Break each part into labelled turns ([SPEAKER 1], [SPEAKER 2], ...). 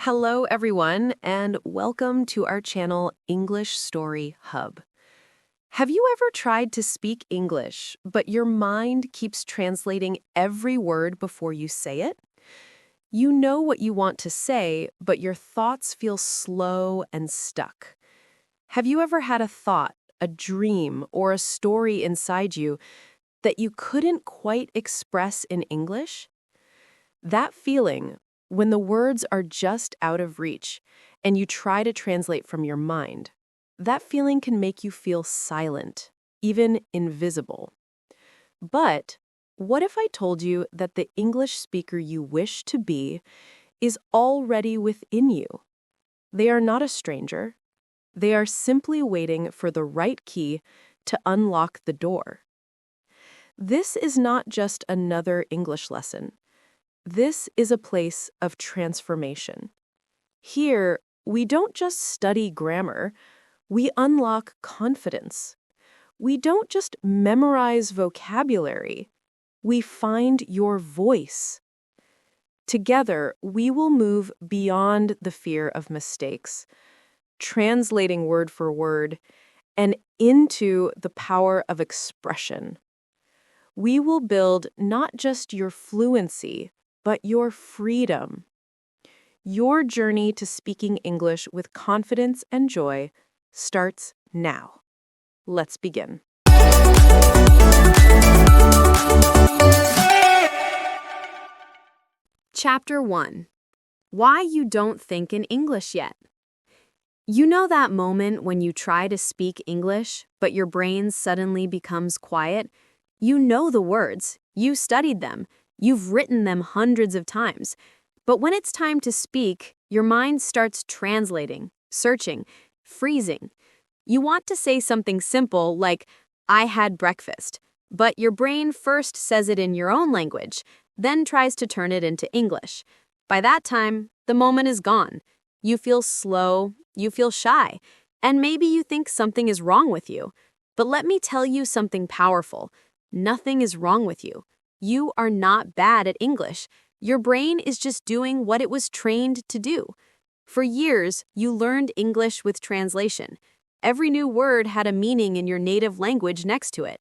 [SPEAKER 1] Hello, everyone, and welcome to our channel, English Story Hub. Have you ever tried to speak English, but your mind keeps translating every word before you say it? You know what you want to say, but your thoughts feel slow and stuck. Have you ever had a thought, a dream, or a story inside you that you couldn't quite express in English? That feeling, when the words are just out of reach and you try to translate from your mind, that feeling can make you feel silent, even invisible. But what if I told you that the English speaker you wish to be is already within you? They are not a stranger. They are simply waiting for the right key to unlock the door. This is not just another English lesson. This is a place of transformation. Here, we don't just study grammar, we unlock confidence. We don't just memorize vocabulary, we find your voice. Together, we will move beyond the fear of mistakes, translating word for word, and into the power of expression. We will build not just your fluency, but your freedom. Your journey to speaking English with confidence and joy starts now. Let's begin.
[SPEAKER 2] Chapter 1. Why you don't think in English yet. You know that moment when you try to speak English, but your brain suddenly becomes quiet? You know the words, you studied them, you've written them hundreds of times. But when it's time to speak, your mind starts translating, searching, freezing. You want to say something simple like, I had breakfast, but your brain first says it in your own language, then tries to turn it into English. By that time, the moment is gone. You feel slow, you feel shy, and maybe you think something is wrong with you. But let me tell you something powerful. Nothing is wrong with you. You are not bad at English. Your brain is just doing what it was trained to do. For years, you learned English with translation. Every new word had a meaning in your native language next to it.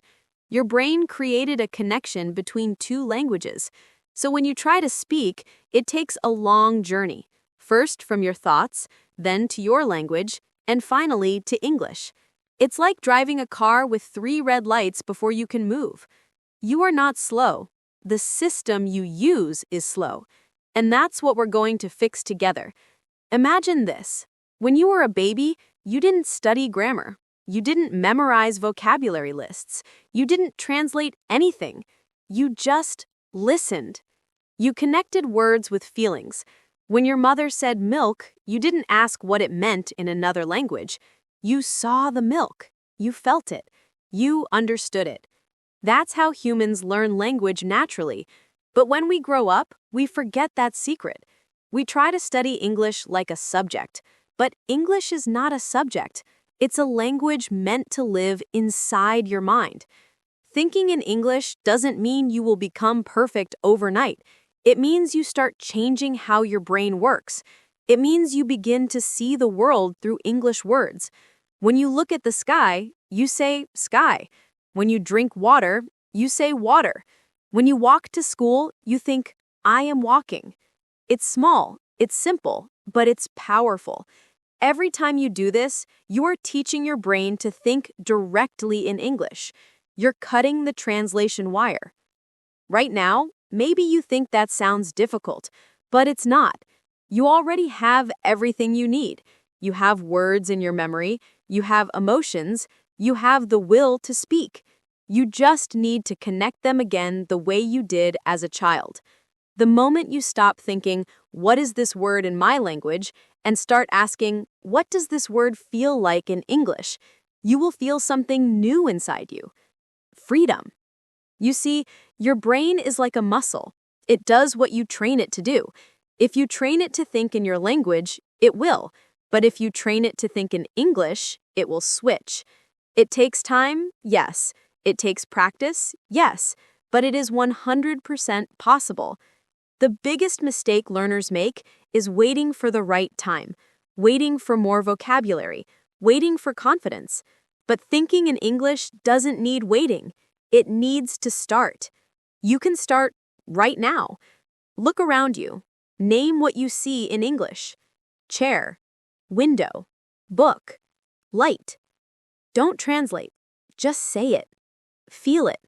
[SPEAKER 2] Your brain created a connection between two languages. So when you try to speak, it takes a long journey. First from your thoughts, then to your language, and finally to English. It's like driving a car with 3 red lights before you can move. You are not slow. The system you use is slow. And that's what we're going to fix together. Imagine this. When you were a baby, you didn't study grammar. You didn't memorize vocabulary lists. You didn't translate anything. You just listened. You connected words with feelings. When your mother said milk, you didn't ask what it meant in another language. You saw the milk. You felt it. You understood it. That's how humans learn language naturally. But when we grow up, we forget that secret. We try to study English like a subject. But English is not a subject. It's a language meant to live inside your mind. Thinking in English doesn't mean you will become perfect overnight. It means you start changing how your brain works. It means you begin to see the world through English words. When you look at the sky, you say sky. When you drink water, you say water. When you walk to school, you think, I am walking. It's small, it's simple, but it's powerful. Every time you do this, you are teaching your brain to think directly in English. You're cutting the translation wire. Right now, maybe you think that sounds difficult, but it's not. You already have everything you need. You have words in your memory, you have emotions, you have the will to speak. You just need to connect them again the way you did as a child. The moment you stop thinking, what is this word in my language, and start asking, what does this word feel like in English, you will feel something new inside you. Freedom. You see, your brain is like a muscle. It does what you train it to do. If you train it to think in your language, it will. But if you train it to think in English, it will switch. It takes time, yes. It takes practice, yes. But it is 100% possible. The biggest mistake learners make is waiting for the right time, waiting for more vocabulary, waiting for confidence. But thinking in English doesn't need waiting. It needs to start. You can start right now. Look around you. Name what you see in English. Chair, window, book, light. Don't translate. Just say it. Feel it.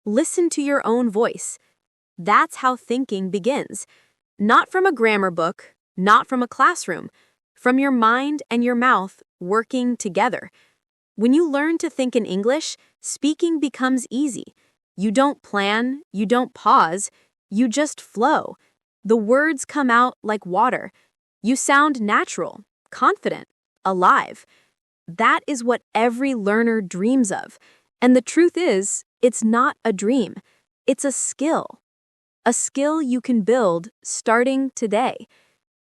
[SPEAKER 2] Listen to your own voice. That's how thinking begins. Not from a grammar book, not from a classroom, from your mind and your mouth working together. When you learn to think in English, speaking becomes easy. You don't plan, you don't pause, you just flow. The words come out like water. You sound natural, confident, alive. That is what every learner dreams of. And the truth is, it's not a dream. It's a skill. A skill you can build starting today.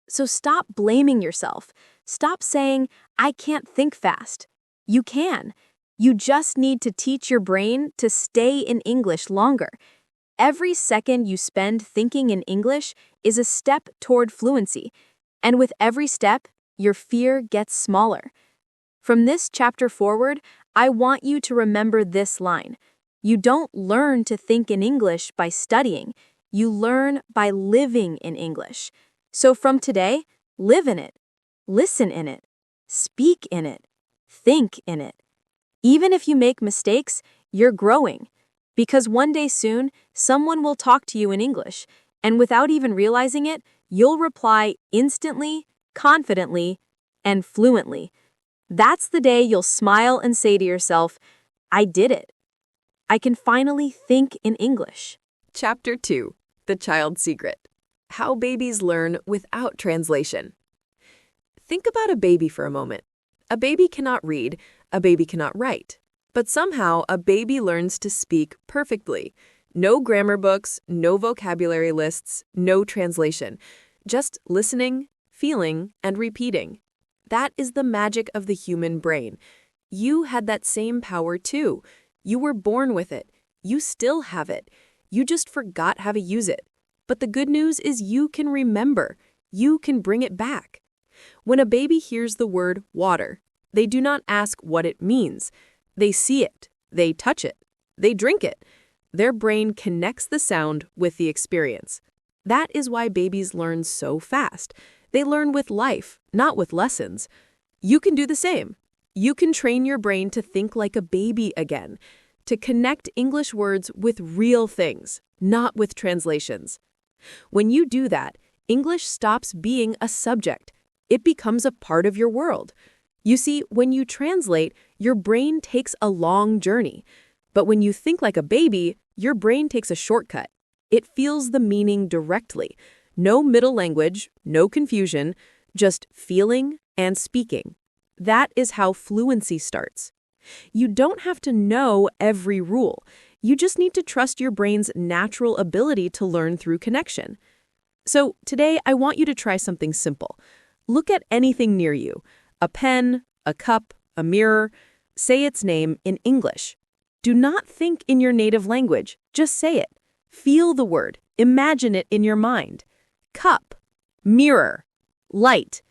[SPEAKER 2] So stop blaming yourself. Stop saying, I can't think fast. You can. You just need to teach your brain to stay in English longer. Every second you spend thinking in English is a step toward fluency. And with every step, your fear gets smaller. From this chapter forward, I want you to remember this line. You don't learn to think in English by studying. You learn by living in English. So from today, live in it, listen in it, speak in it, think in it. Even if you make mistakes, you're growing. Because one day soon, someone will talk to you in English, and without even realizing it, you'll reply instantly, confidently, and fluently. That's the day you'll smile and say to yourself, I did it. I can finally think in English.
[SPEAKER 1] Chapter 2. The Child's Secret. How babies learn without translation. Think about a baby for a moment. A baby cannot read, a baby cannot write. But somehow, a baby learns to speak perfectly. No grammar books, no vocabulary lists, no translation. Just listening, feeling, and repeating. That is the magic of the human brain. You had that same power too. You were born with it. You still have it. You just forgot how to use it. But the good news is you can remember. You can bring it back. When a baby hears the word water, they do not ask what it means. They see it. They touch it. They drink it. Their brain connects the sound with the experience. That is why babies learn so fast. They learn with life, not with lessons. You can do the same. You can train your brain to think like a baby again, to connect English words with real things, not with translations. When you do that, English stops being a subject. It becomes a part of your world. You see, when you translate, your brain takes a long journey. But when you think like a baby, your brain takes a shortcut. It feels the meaning directly. No middle language, no confusion, just feeling and speaking. That is how fluency starts. You don't have to know every rule. You just need to trust your brain's natural ability to learn through connection. So today, I want you to try something simple. Look at anything near you. A pen, a cup, a mirror. Say its name in English. Do not think in your native language. Just say it. Feel the word. Imagine it in your mind. Cup, mirror, light.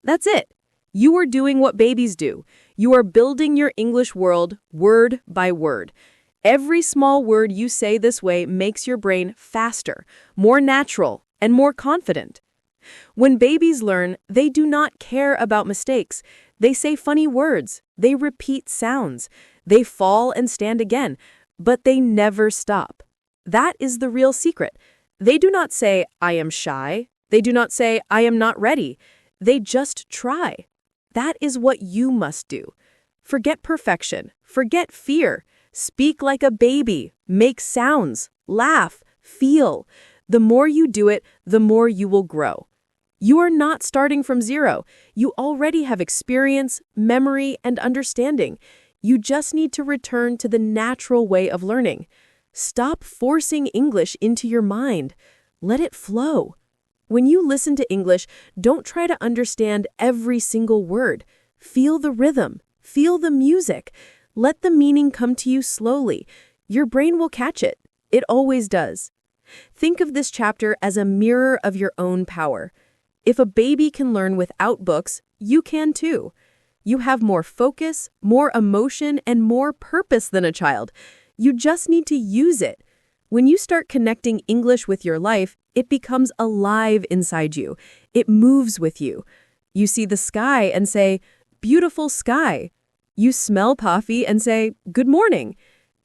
[SPEAKER 1] That's it. You are doing what babies do. You are building your English world word by word. Every small word you say this way makes your brain faster, more natural, and more confident. When babies learn, they do not care about mistakes. They say funny words. They repeat sounds. They fall and stand again, but they never stop. That is the real secret. They do not say, I am shy. They do not say, I am not ready. They just try. That is what you must do. Forget perfection. Forget fear. Speak like a baby. Make sounds. Laugh. Feel. The more you do it, the more you will grow. You are not starting from zero. You already have experience, memory, and understanding. You just need to return to the natural way of learning. Stop forcing English into your mind. Let it flow. When you listen to English, don't try to understand every single word. Feel the rhythm. Feel the music. Let the meaning come to you slowly. Your brain will catch it. It always does. Think of this chapter as a mirror of your own power. If a baby can learn without books, you can too. You have more focus, more emotion, and more purpose than a child. You just need to use it. When you start connecting English with your life, it becomes alive inside you. It moves with you. You see the sky and say, "Beautiful sky." You smell coffee and say, "Good morning."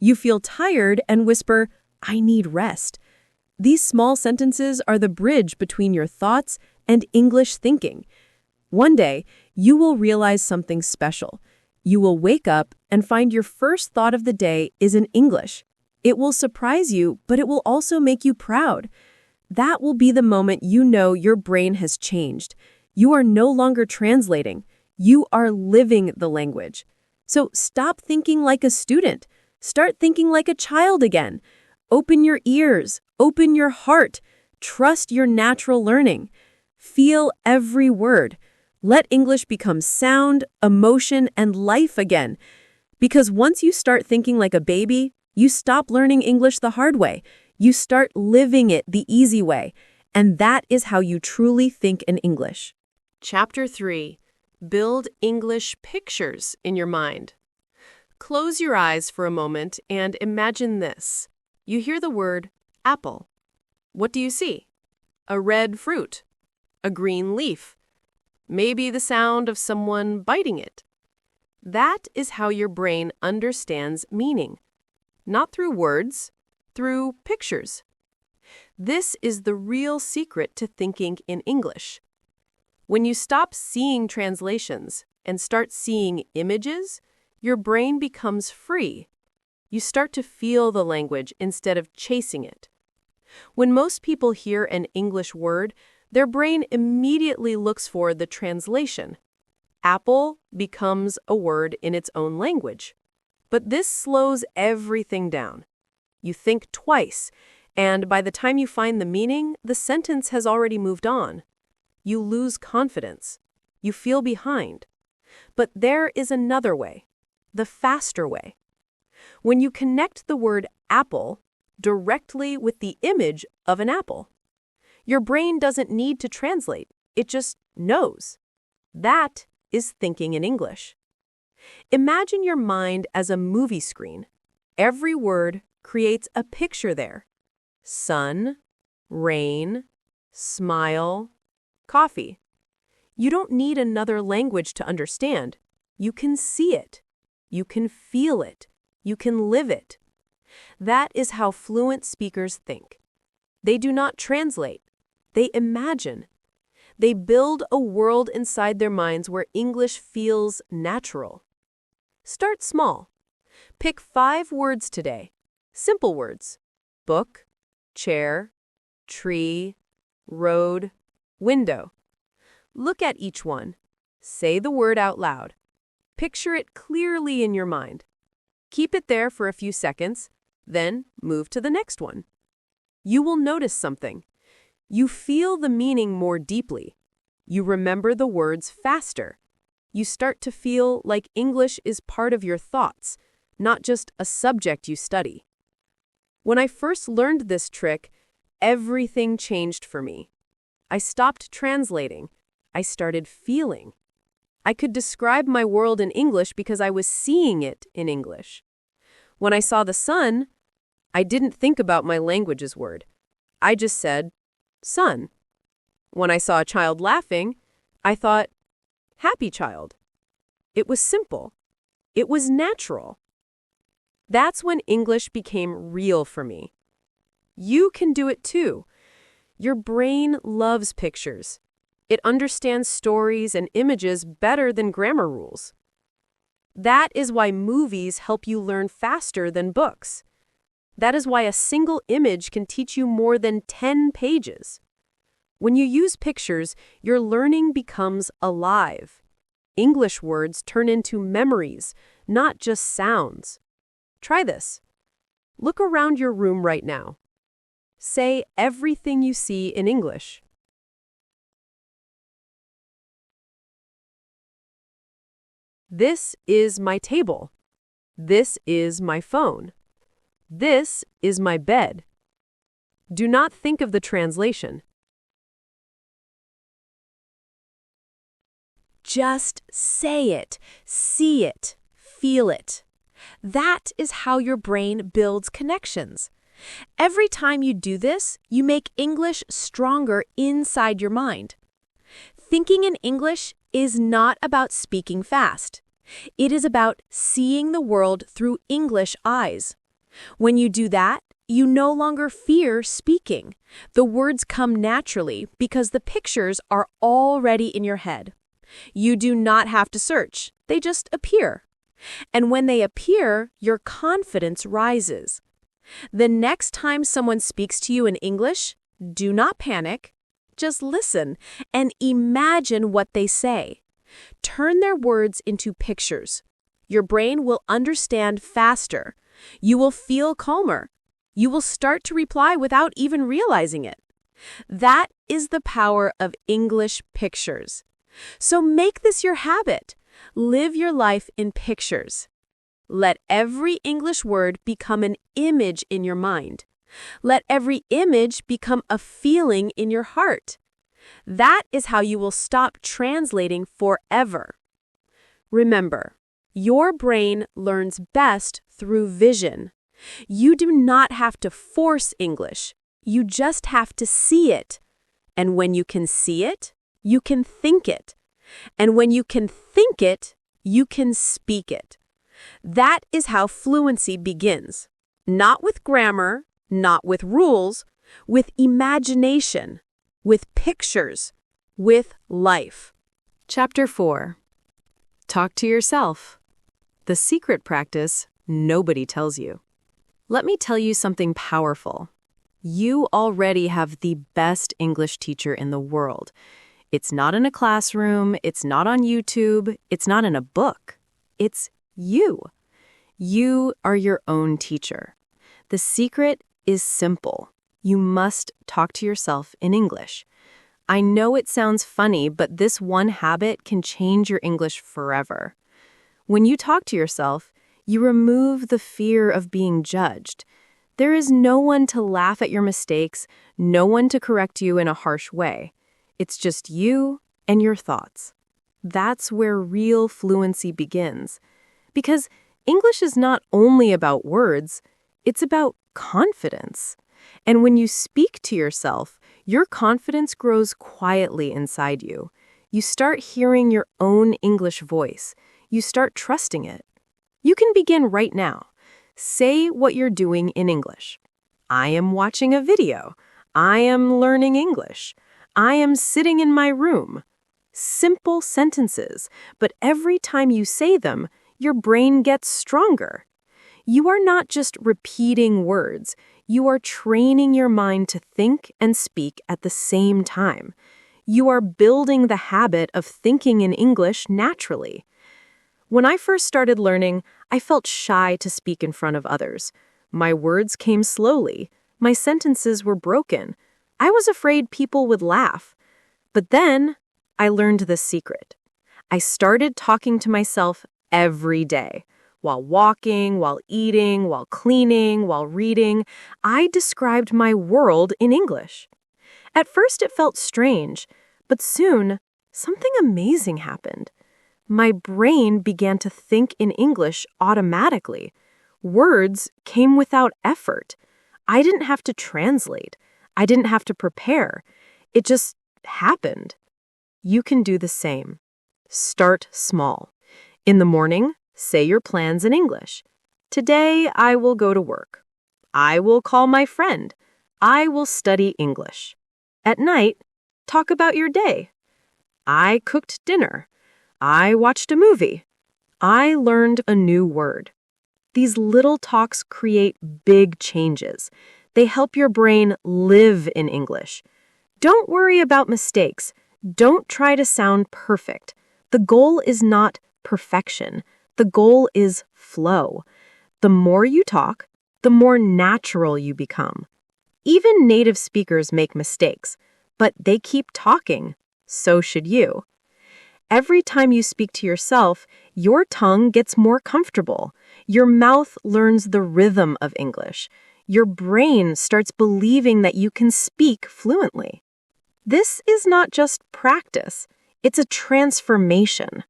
[SPEAKER 1] You feel tired and whisper, "I need rest." These small sentences are the bridge between your thoughts and English thinking. One day, you will realize something special. You will wake up and find your first thought of the day is in English. It will surprise you, but it will also make you proud. That will be the moment you know your brain has changed. You are no longer translating. You are living the language. So stop thinking like a student. Start thinking like a child again. Open your ears. Open your heart. Trust your natural learning. Feel every word. Let English become sound, emotion, and life again. Because once you start thinking like a baby, you stop learning English the hard way. You start living it the easy way. And that is how you truly think in English. Chapter 3. Build English pictures in your mind. Close your eyes for a moment and imagine this. You hear the word apple. What do you see? A red fruit. A green leaf. Maybe the sound of someone biting it. That is how your brain understands meaning. Not through words, through pictures. This is the real secret to thinking in English. When you stop seeing translations and start seeing images, your brain becomes free. You start to feel the language instead of chasing it. When most people hear an English word, their brain immediately looks for the translation. Apple becomes a word in its own language. But this slows everything down. You think twice, and by the time you find the meaning, the sentence has already moved on. You lose confidence. You feel behind. But there is another way, the faster way. When you connect the word apple directly with the image of an apple, your brain doesn't need to translate. It just knows. That is thinking in English. Imagine your mind as a movie screen. Every word creates a picture there. Sun, rain, smile, coffee. You don't need another language to understand. You can see it. You can feel it. You can live it. That is how fluent speakers think. They do not translate. They imagine. They build a world inside their minds where English feels natural. Start small. Pick 5 words today. Simple words. Book, chair, tree, road, window. Look at each one. Say the word out loud. Picture it clearly in your mind. Keep it there for a few seconds, then move to the next one. You will notice something. You feel the meaning more deeply. You remember the words faster. You start to feel like English is part of your thoughts, not just a subject you study. When I first learned this trick, everything changed for me. I stopped translating. I started feeling. I could describe my world in English because I was seeing it in English. When I saw the sun, I didn't think about my language's word. I just said, sun. When I saw a child laughing, I thought, happy child. It was simple. It was natural. That's when English became real for me. You can do it too. Your brain loves pictures. It understands stories and images better than grammar rules. That is why movies help you learn faster than books. That is why a single image can teach you more than 10 pages. When you use pictures, your learning becomes alive. English words turn into memories, not just sounds. Try this. Look around your room right now. Say everything you see in English. This is my table. This is my phone. This is my bed. Do not think of the translation. Just say it, see it, feel it. That is how your brain builds connections. Every time you do this, you make English stronger inside your mind. Thinking in English is not about speaking fast. It is about seeing the world through English eyes. When you do that, you no longer fear speaking. The words come naturally because the pictures are already in your head. You do not have to search. They just appear. And when they appear, your confidence rises. The next time someone speaks to you in English, do not panic. Just listen and imagine what they say. Turn their words into pictures. Your brain will understand faster. You will feel calmer. You will start to reply without even realizing it. That is the power of English pictures. So make this your habit. Live your life in pictures. Let every English word become an image in your mind. Let every image become a feeling in your heart. That is how you will stop translating forever. Remember, your brain learns best through vision. You do not have to force English. You just have to see it. And when you can see it, you can think it. And when you can think it, you can speak it. That is how fluency begins. Not with grammar, not with rules, with imagination, with pictures, with life. Chapter 4. Talk to yourself. The secret practice nobody tells you. Let me tell you something powerful. You already have the best English teacher in the world. It's not in a classroom, it's not on YouTube, it's not in a book. It's you. You are your own teacher. The secret is simple. You must talk to yourself in English. I know it sounds funny, but this one habit can change your English forever. When you talk to yourself, you remove the fear of being judged. There is no one to laugh at your mistakes, no one to correct you in a harsh way. It's just you and your thoughts. That's where real fluency begins. Because English is not only about words, it's about confidence. And when you speak to yourself, your confidence grows quietly inside you. You start hearing your own English voice. You start trusting it. You can begin right now. Say what you're doing in English. I am watching a video. I am learning English. I am sitting in my room. Simple sentences, but every time you say them, your brain gets stronger. You are not just repeating words. You are training your mind to think and speak at the same time. You are building the habit of thinking in English naturally. When I first started learning, I felt shy to speak in front of others. My words came slowly. My sentences were broken. I was afraid people would laugh. But then I learned the secret. I started talking to myself every day. While walking, while eating, while cleaning, while reading, I described my world in English. At first it felt strange, but soon something amazing happened. My brain began to think in English automatically. Words came without effort. I didn't have to translate. I didn't have to prepare. It just happened. You can do the same. Start small. In the morning, say your plans in English. Today, I will go to work. I will call my friend. I will study English. At night, talk about your day. I cooked dinner. I watched a movie. I learned a new word. These little talks create big changes. They help your brain live in English. Don't worry about mistakes. Don't try to sound perfect. The goal is not perfection. The goal is flow. The more you talk, the more natural you become. Even native speakers make mistakes, but they keep talking. So should you. Every time you speak to yourself, your tongue gets more comfortable. Your mouth learns the rhythm of English. your brain starts believing that you can speak fluently. This is not just practice, it's a transformation.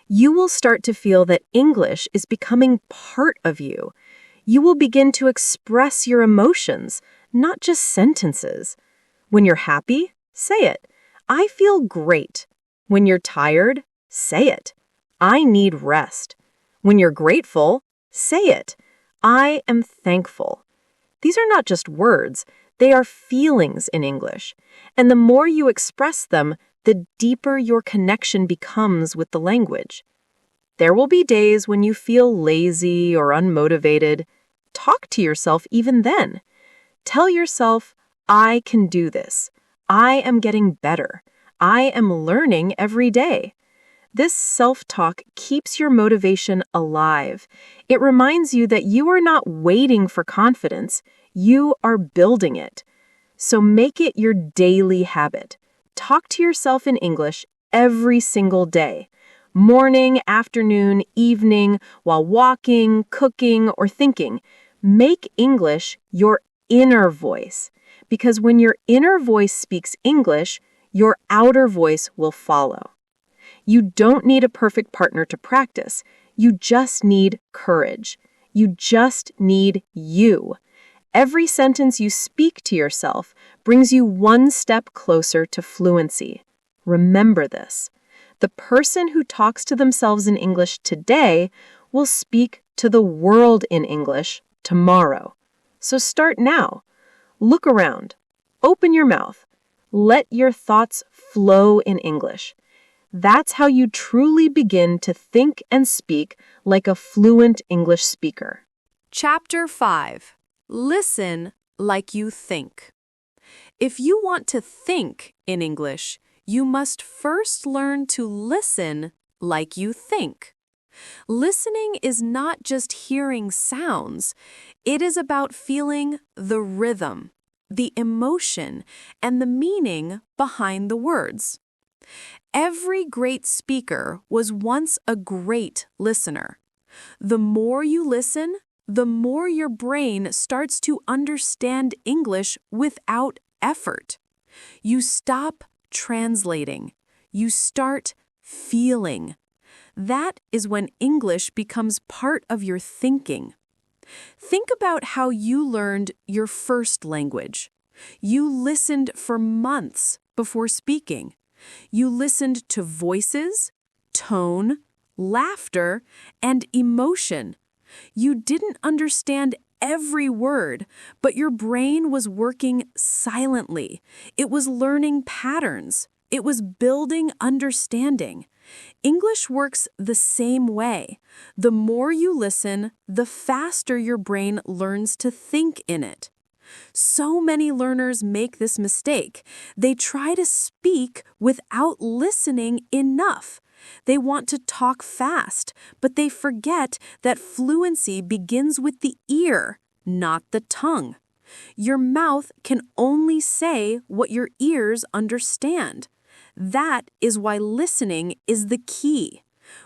[SPEAKER 1] You will start to feel that English is becoming part of you. You will begin to express your emotions, not just sentences. When you're happy, say it. I feel great. When you're tired, say it. I need rest. When you're grateful, say it. I am thankful. These are not just words, they are feelings in English. And the more you express them, the deeper your connection becomes with the language. There will be days when you feel lazy or unmotivated. Talk to yourself even then. Tell yourself, I can do this. I am getting better. I am learning every day. This self-talk keeps your motivation alive. It reminds you that you are not waiting for confidence, you are building it. So make it your daily habit. Talk to yourself in English every single day. Morning, afternoon, evening, while walking, cooking, or thinking. Make English your inner voice. Because when your inner voice speaks English, your outer voice will follow. You don't need a perfect partner to practice. You just need courage. You just need you. Every sentence you speak to yourself brings you one step closer to fluency. Remember this. The person who talks to themselves in English today will speak to the world in English tomorrow. So start now. Look around. Open your mouth. Let your thoughts flow in English. That's how you truly begin to think and speak like a fluent English speaker.
[SPEAKER 2] Chapter 5. Listen like you think. If you want to think in English, you must first learn to listen like you think. Listening is not just hearing sounds. It is about feeling the rhythm, the emotion, and the meaning behind the words. Every great speaker was once a great listener. The more you listen, the more your brain starts to understand English without effort. You stop translating. You start feeling. That is when English becomes part of your thinking. Think about how you learned your first language. You listened for months before speaking. You listened to voices, tone, laughter, and emotion. You didn't understand every word, but your brain was working silently. It was learning patterns. It was building understanding. English works the same way. The more you listen, the faster your brain learns to think in it. So many learners make this mistake. They try to speak without listening enough. They want to talk fast, but they forget that fluency begins with the ear, not the tongue. Your mouth can only say what your ears understand. That is why listening is the key.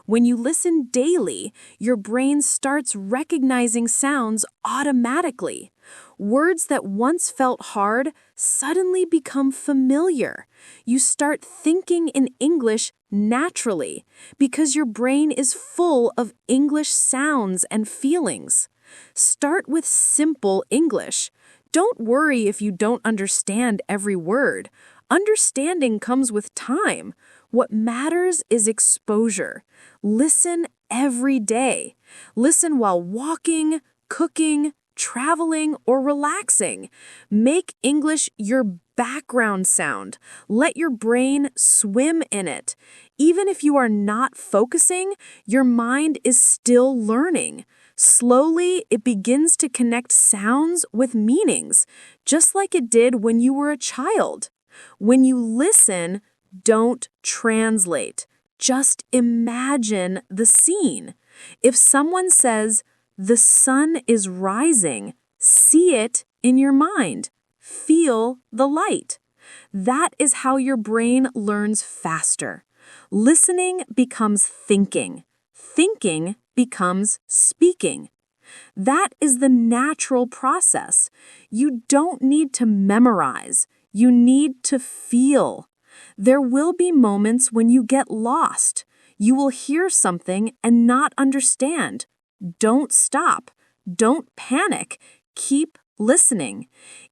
[SPEAKER 2] When you listen daily, your brain starts recognizing sounds automatically. Words that once felt hard suddenly become familiar. You start thinking in English naturally because your brain is full of English sounds and feelings. Start with simple English. Don't worry if you don't understand every word. Understanding comes with time. What matters is exposure. Listen every day. Listen while walking, cooking, traveling, or relaxing. Make English your background sound. Let your brain swim in it. Even if you are not focusing, your mind is still learning. Slowly, it begins to connect sounds with meanings, just like it did when you were a child. When you listen, don't translate. Just imagine the scene. If someone says, "The sun is rising," see it in your mind. Feel the light. That is how your brain learns faster. Listening becomes thinking. Thinking becomes speaking. That is the natural process. You don't need to memorize. You need to feel. There will be moments when you get lost. You will hear something and not understand. Don't stop. Don't panic. Keep listening.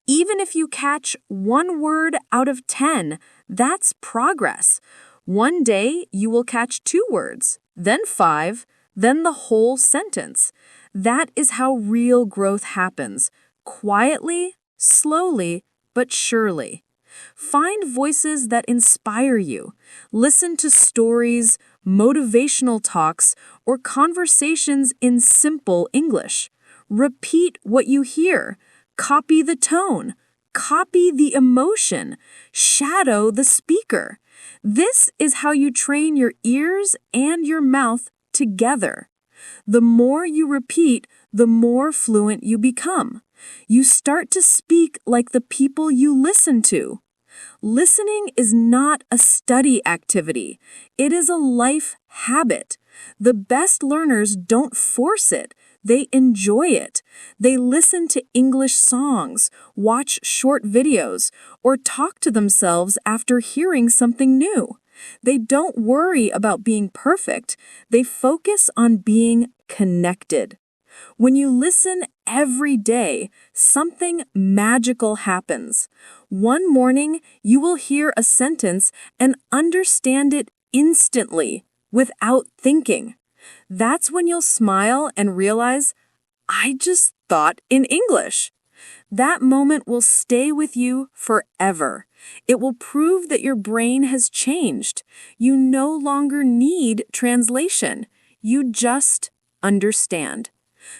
[SPEAKER 2] Even if you catch one word out of 10, that's progress. One day you will catch 2 words, then 5, then the whole sentence. That is how real growth happens. Quietly, slowly, but surely. Find voices that inspire you. Listen to stories, motivational talks, or conversations in simple English. Repeat what you hear. Copy the tone. Copy the emotion. Shadow the speaker. This is how you train your ears and your mouth together. The more you repeat, the more fluent you become. You start to speak like the people you listen to. Listening is not a study activity. It is a life habit. The best learners don't force it. They enjoy it. They listen to English songs, watch short videos, or talk to themselves after hearing something new. They don't worry about being perfect. They focus on being connected. When you listen every day, something magical happens. One morning, you will hear a sentence and understand it instantly, without thinking. That's when you'll smile and realize, I just thought in English. That moment will stay with you forever. It will prove that your brain has changed. You no longer need translation. You just understand.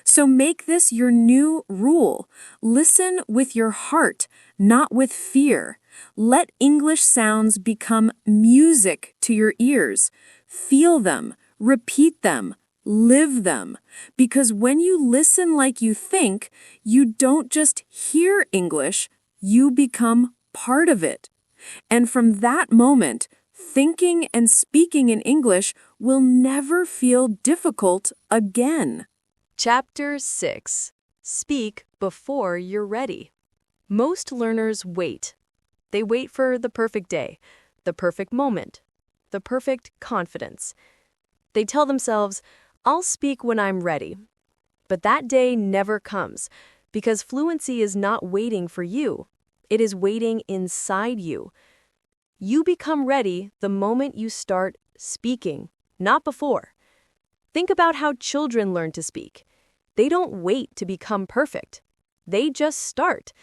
[SPEAKER 2] So make this your new rule. Listen with your heart, not with fear. Let English sounds become music to your ears. Feel them, repeat them, live them. Because when you listen like you think, you don't just hear English, you become part of it. And from that moment, thinking and speaking in English will never feel difficult again.
[SPEAKER 1] Chapter 6. Speak before you're ready. Most learners wait. They wait for the perfect day, the perfect moment, the perfect confidence. They tell themselves, I'll speak when I'm ready. But that day never comes, because fluency is not waiting for you. It is waiting inside you. You become ready the moment you start speaking, not before. Think about how children learn to speak. They don't wait to become perfect. They just start.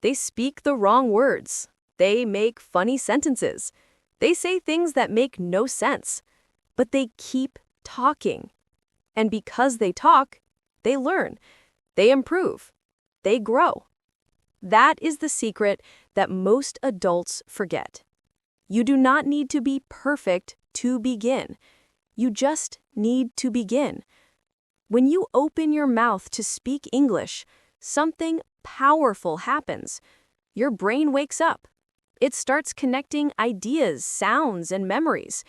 [SPEAKER 1] They speak the wrong words. They make funny sentences. They say things that make no sense. But they keep talking. And because they talk, they learn. They improve. They grow. That is the secret that most adults forget. You do not need to be perfect to begin. You just need to begin. When you open your mouth to speak English, something powerful happens. Your brain wakes up. It starts connecting ideas, sounds, and memories.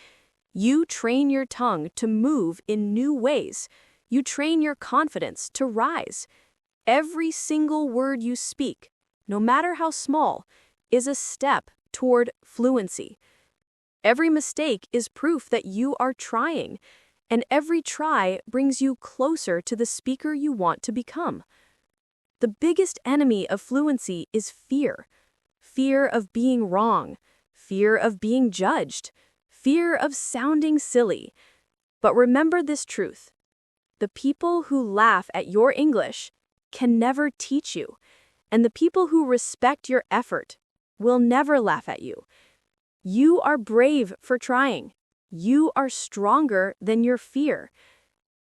[SPEAKER 1] You train your tongue to move in new ways. You train your confidence to rise. Every single word you speak, no matter how small, is a step toward fluency. Every mistake is proof that you are trying, and every try brings you closer to the speaker you want to become. The biggest enemy of fluency is fear. Fear of being wrong, fear of being judged, fear of sounding silly. But remember this truth. The people who laugh at your English can never teach you, and the people who respect your effort will never laugh at you. You are brave for trying. You are stronger than your fear.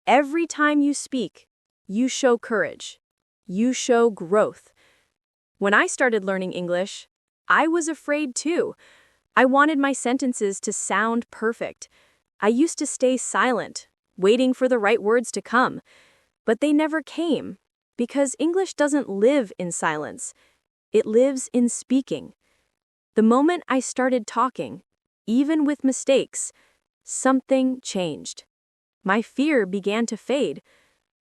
[SPEAKER 1] Every time you speak, you show courage. You show growth. When I started learning English, I was afraid too. I wanted my sentences to sound perfect. I used to stay silent, waiting for the right words to come. But they never came, because English doesn't live in silence. It lives in speaking. The moment I started talking, even with mistakes, something changed. My fear began to fade.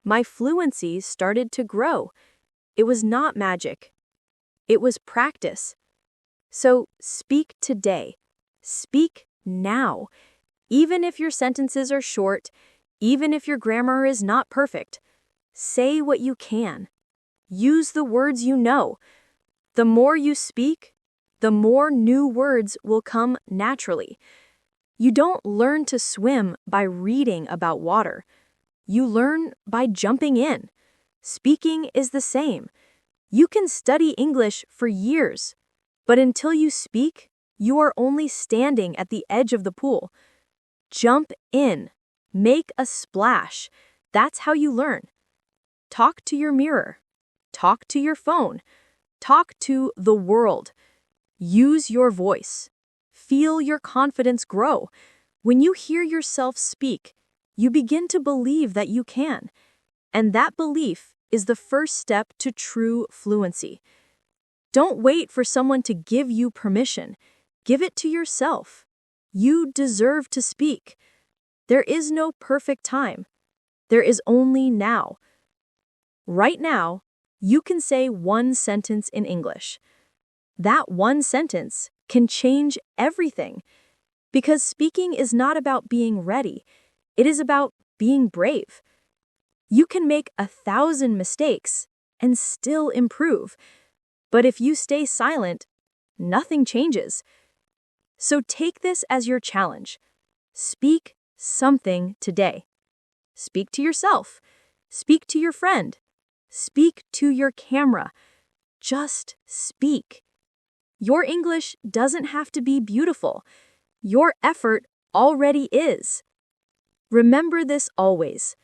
[SPEAKER 2] My fluency started to grow. It was not magic. It was practice. So speak today. Speak now. Even if your sentences are short, even if your grammar is not perfect, say what you can. Use the words you know. The more you speak, the more new words will come naturally. You don't learn to swim by reading about water. You learn by jumping in. Speaking is the same. You can study English for years, but until you speak, you are only standing at the edge of the pool. Jump in. Make a splash. That's how you learn. Talk to your mirror. Talk to your phone. Talk to the world. Use your voice. Feel your confidence grow. When you hear yourself speak, you begin to believe that you can. And that belief is the first step to true fluency. Don't wait for someone to give you permission. Give it to yourself. You deserve to speak. There is no perfect time. There is only now. Right now, you can say one sentence in English. That one sentence can change everything. Because speaking is not about being ready. It is about being brave. You can make 1,000 mistakes and still improve. But if you stay silent, nothing changes. So take this as your challenge. Speak something today. Speak to yourself. Speak to your friend. Speak to your camera. Just speak. Your English doesn't have to be beautiful. Your effort already is. Remember this always.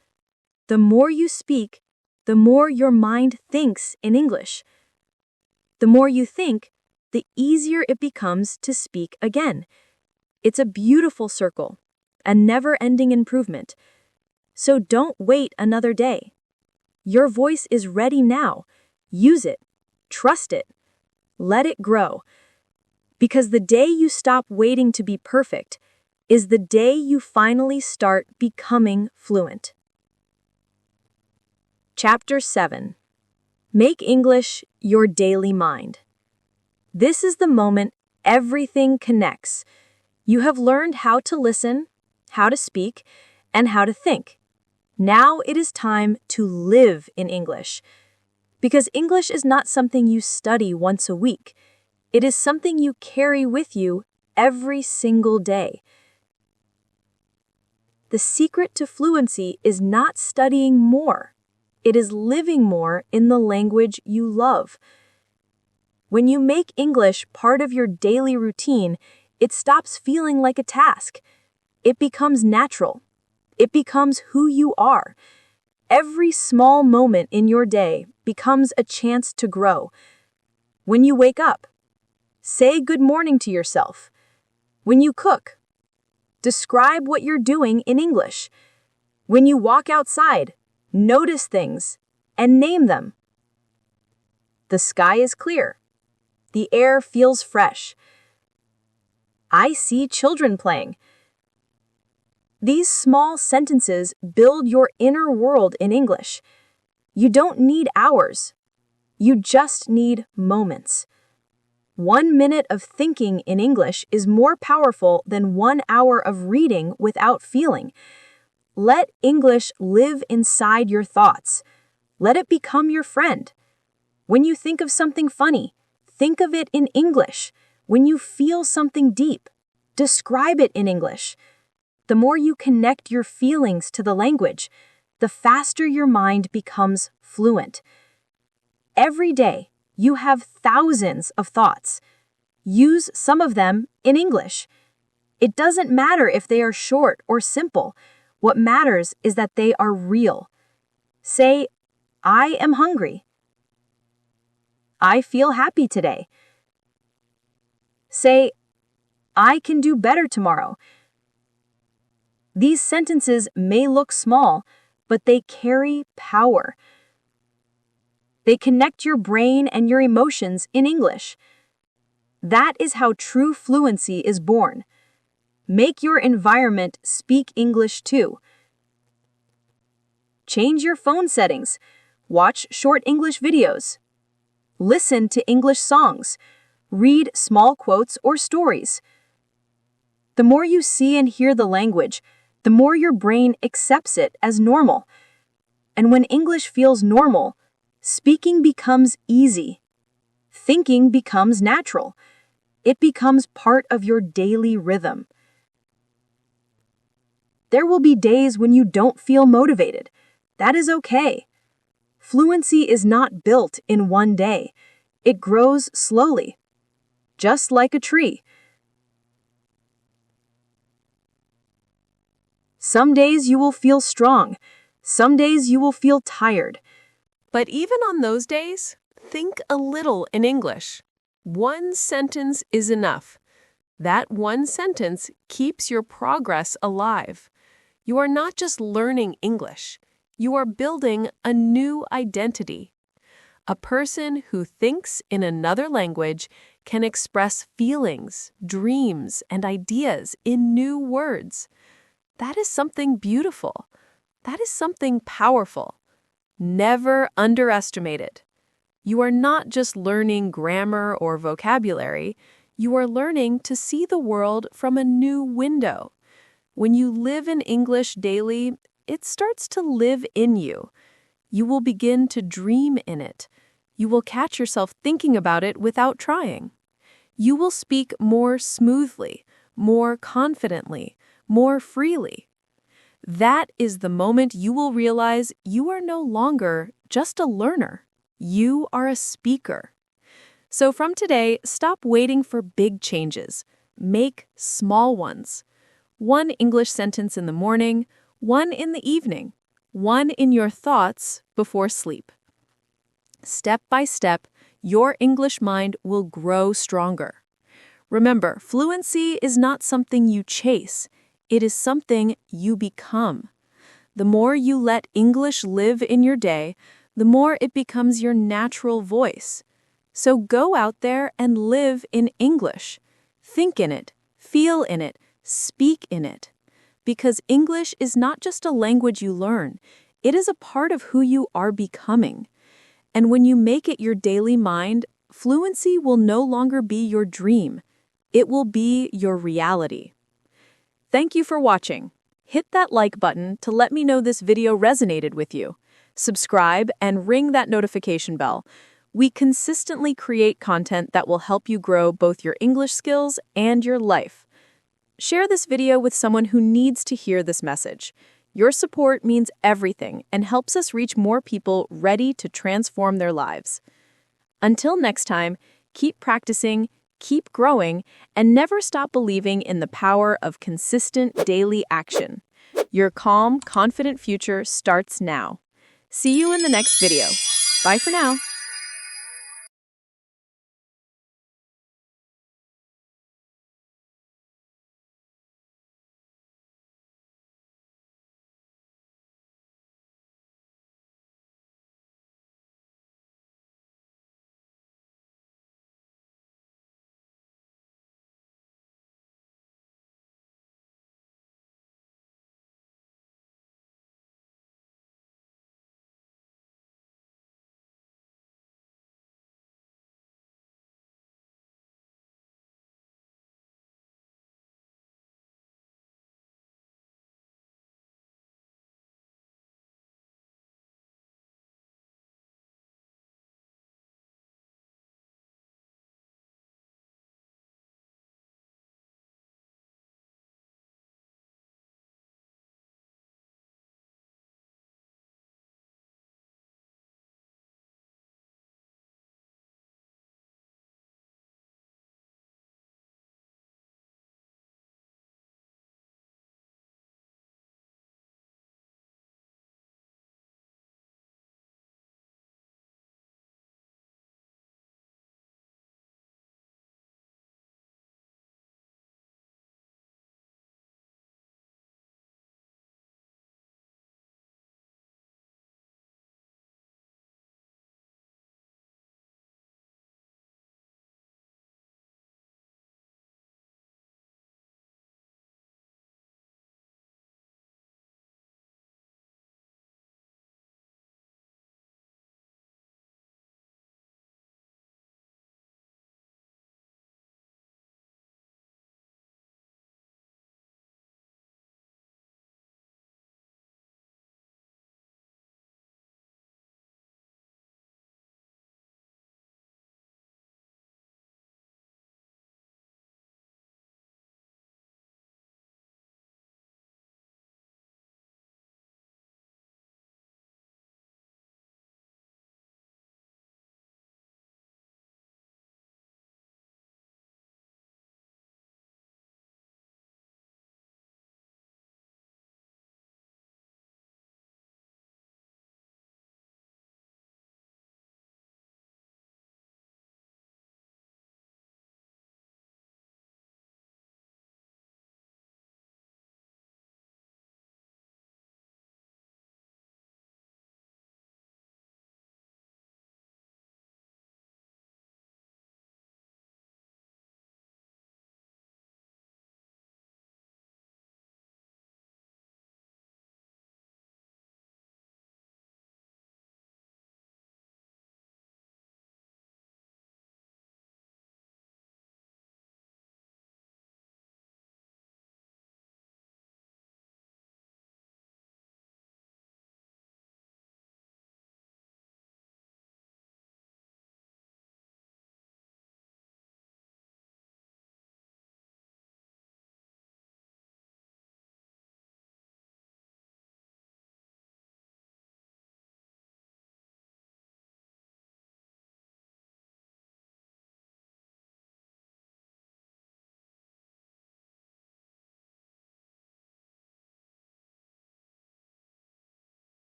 [SPEAKER 2] The more you speak, the more your mind thinks in English. The more you think, the easier it becomes to speak again. It's a beautiful circle, a never-ending improvement. So don't wait another day. Your voice is ready now. Use it. Trust it. Let it grow. Because the day you stop waiting to be perfect is the day you finally start becoming fluent. Chapter 7. Make English your daily mind. This is the moment everything connects. You have learned how to listen, how to speak, and how to think. Now it is time to live in English. Because English is not something you study once a week. It is something you carry with you every single day. The secret to fluency is not studying more. It is living more in the language you love. When you make English part of your daily routine, it stops feeling like a task. It becomes natural. It becomes who you are. Every small moment in your day becomes a chance to grow. When you wake up, say good morning to yourself. When you cook, describe what you're doing in English. When you walk outside, notice things and name them. The sky is clear. The air feels fresh. I see children playing. These small sentences build your inner world in English. You don't need hours. You just need moments. 1 minute of thinking in English is more powerful than 1 hour of reading without feeling. Let English live inside your thoughts. Let it become your friend. When you think of something funny, think of it in English. When you feel something deep, describe it in English. The more you connect your feelings to the language, the faster your mind becomes fluent. Every day, you have thousands of thoughts. Use some of them in English. It doesn't matter if they are short or simple. What matters is that they are real. Say, I am hungry. I feel happy today. Say, I can do better tomorrow. These sentences may look small, but they carry power. They connect your brain and your emotions in English. That is how true fluency is born. Make your environment speak English too. Change your phone settings. Watch short English videos. Listen to English songs. Read small quotes or stories. The more you see and hear the language, the more your brain accepts it as normal. And when English feels normal, speaking becomes easy. Thinking becomes natural. It becomes part of your daily rhythm. There will be days when you don't feel motivated. That is okay. Fluency is not built in one day. It grows slowly, just like a tree. Some days you will feel strong. Some days you will feel tired.
[SPEAKER 1] But even on those days, think a little in English. One sentence is enough. That one sentence keeps your progress alive. You are not just learning English. You are building a new identity. A person who thinks in another language can express feelings, dreams, and ideas in new words. That is something beautiful. That is something powerful. Never underestimate it. You are not just learning grammar or vocabulary. You are learning to see the world from a new window. When you live in English daily, it starts to live in you. You will begin to dream in it. You will catch yourself thinking about it without trying. You will speak more smoothly, more confidently, more freely. That is the moment you will realize you are no longer just a learner. You are a speaker. So from today, stop waiting for big changes. Make small ones. One English sentence in the morning, one in the evening, one in your thoughts before sleep. Step by step, your English mind will grow stronger. Remember, fluency is not something you chase. It is something you become. The more you let English live in your day, the more it becomes your natural voice. So go out there and live in English. Think in it, feel in it, speak in it. Because English is not just a language you learn, it is a part of who you are becoming. And when you make it your daily mind, fluency will no longer be your dream. It will be your reality. Thank you for watching. Hit that like button to let me know this video resonated with you. Subscribe and ring that notification bell. We consistently create content that will help you grow both your English skills and your life. Share this video with someone who needs to hear this message. Your support means everything and helps us reach more people ready to transform their lives. Until next time, keep practicing, keep growing, and never stop believing in the power of consistent daily action. Your calm, confident future starts now. See you in the next video. Bye for now.